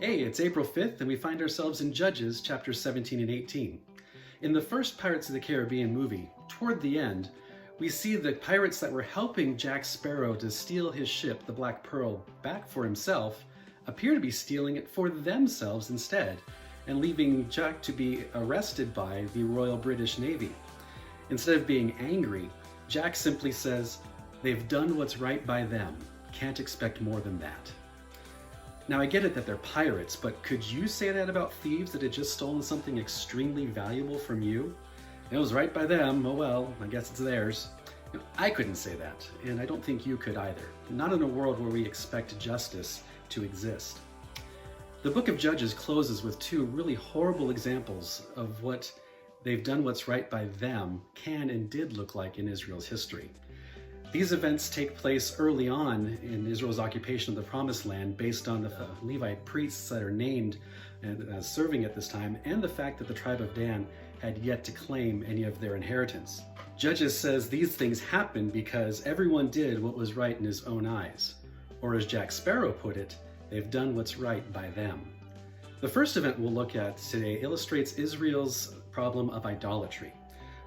Hey, it's April 5th, and we find ourselves in Judges chapters 17 and 18. In the first Pirates of the Caribbean movie, toward the end, we see the pirates that were helping Jack Sparrow to steal his ship, the Black Pearl, back for himself, appear to be stealing it for themselves instead, and leaving Jack to be arrested by the Royal British Navy. Instead of being angry, Jack simply says, "They've done what's right by them. Can't expect more than that." Now, I get it that they're pirates, but could you say that about thieves that had just stolen something extremely valuable from you? It was right by them, oh well, I guess it's theirs. I couldn't say that, and I don't think you could either. Not in a world where we expect justice to exist. The book of Judges closes with two really horrible examples of what they've done what's right by them can and did look like in Israel's history. These events take place early on in Israel's occupation of the Promised Land based on the Levite priests that are named and serving at this time, and the fact that the tribe of Dan had yet to claim any of their inheritance. Judges says these things happened because everyone did what was right in his own eyes. Or as Jack Sparrow put it, they've done what's right by them. The first event we'll look at today illustrates Israel's problem of idolatry.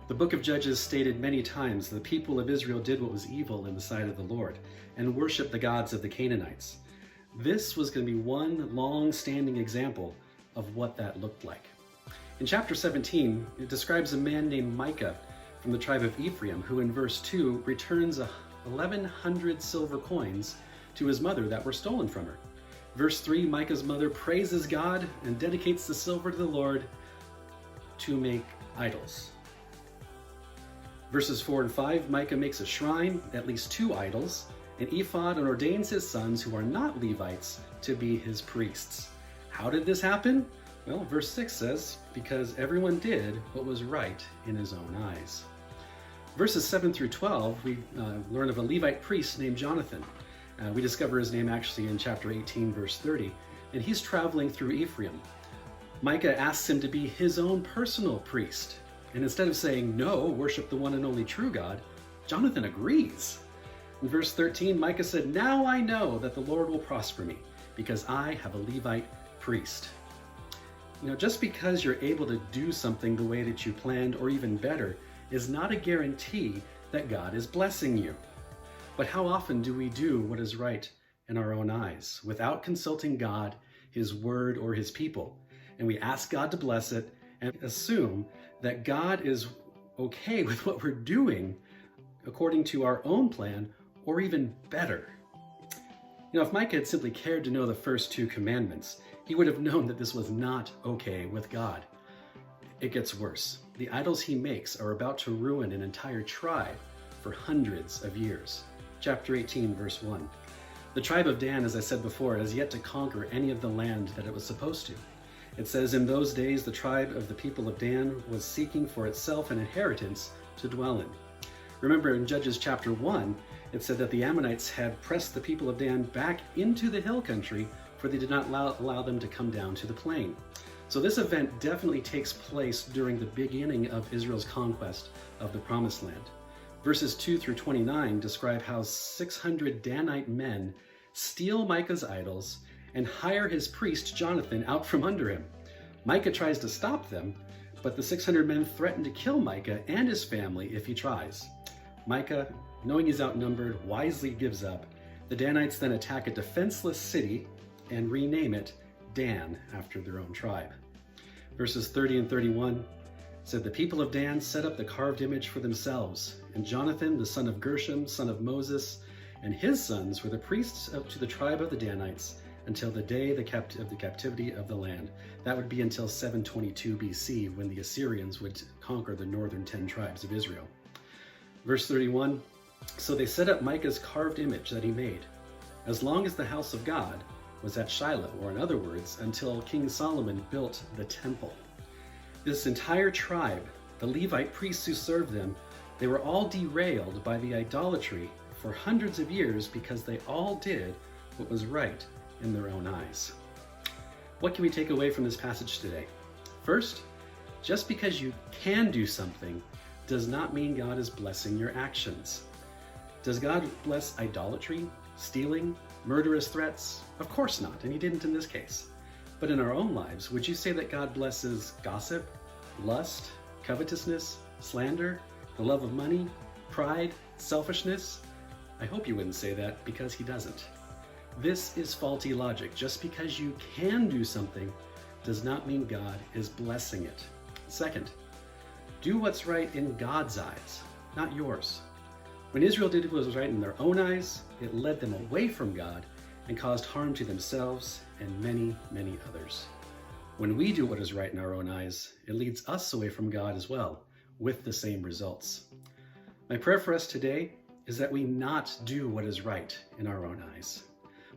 The book of Judges stated many times the people of Israel did what was evil in the sight of the Lord and worshiped the gods of the Canaanites. This was going to be one long-standing example of what that looked like. In chapter 17, it describes a man named Micah from the tribe of Ephraim, who in verse 2 returns 1,100 silver coins to his mother that were stolen from her. Verse 3, Micah's mother praises God and dedicates the silver to the Lord to make idols. Verses 4 and 5, Micah makes a shrine, at least 2 idols, an ephod, and ordains his sons, who are not Levites, to be his priests. How did this happen? Well, verse 6 says, because everyone did what was right in his own eyes. Verses 7 through 12, we learn of a Levite priest named Jonathan. We discover his name actually in chapter 18, verse 30, and he's traveling through Ephraim. Micah asks him to be his own personal priest. And instead of saying, no, worship the one and only true God, Jonathan agrees. In verse 13, Micah said, now I know that the Lord will prosper me, because I have a Levite priest. Just because you're able to do something the way that you planned, or even better, is not a guarantee that God is blessing you. But how often do we do what is right in our own eyes, without consulting God, His Word, or His people? And we ask God to bless it, and assume that God is okay with what we're doing according to our own plan, or even better. If Micah had simply cared to know the first 2 commandments, he would have known that this was not okay with God. It gets worse. The idols he makes are about to ruin an entire tribe for hundreds of years. Chapter 18, verse 1. The tribe of Dan, as I said before, has yet to conquer any of the land that it was supposed to. It says, in those days, the tribe of the people of Dan was seeking for itself an inheritance to dwell in. Remember in Judges chapter 1, it said that the Ammonites had pressed the people of Dan back into the hill country, for they did not allow them to come down to the plain. So this event definitely takes place during the beginning of Israel's conquest of the Promised Land. Verses 2 through 29 describe how 600 Danite men steal Micah's idols and hire his priest Jonathan out from under him. Micah tries to stop them, but the 600 men threaten to kill Micah and his family if he tries. Micah, knowing he's outnumbered, wisely gives up. The Danites then attack a defenseless city and rename it Dan, after their own tribe. Verses 30 and 31 said, the people of Dan set up the carved image for themselves, and Jonathan, the son of Gershom, son of Moses, and his sons were the priests to the tribe of the Danites, until the day of the captivity of the land. That would be until 722 BC, when the Assyrians would conquer the northern 10 tribes of Israel. Verse 31, so they set up Micah's carved image that he made, as long as the house of God was at Shiloh, or in other words, until King Solomon built the temple. This entire tribe, the Levite priests who served them, they were all derailed by the idolatry for hundreds of years because they all did what was right in their own eyes. What can we take away from this passage today? First, just because you can do something does not mean God is blessing your actions. Does God bless idolatry, stealing, murderous threats? Of course not, and He didn't in this case. But in our own lives, would you say that God blesses gossip, lust, covetousness, slander, the love of money, pride, selfishness? I hope you wouldn't say that, because he doesn't. This is faulty logic. Just because you can do something does not mean God is blessing it. Second, do what's right in God's eyes, not yours. When Israel did what was right in their own eyes, it led them away from God and caused harm to themselves and many, many others. When we do what is right in our own eyes, it leads us away from God as well, with the same results. My prayer for us today is that we not do what is right in our own eyes,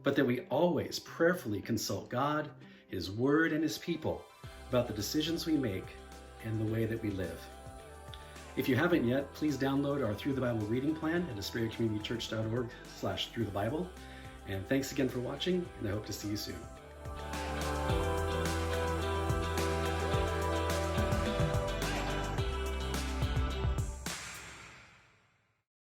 but that we always prayerfully consult God, His Word, and His people about the decisions we make and the way that we live. If you haven't yet, please download our Through the Bible reading plan at AsperiaCommunityChurch.org/throughthebible. And thanks again for watching, and I hope to see you soon.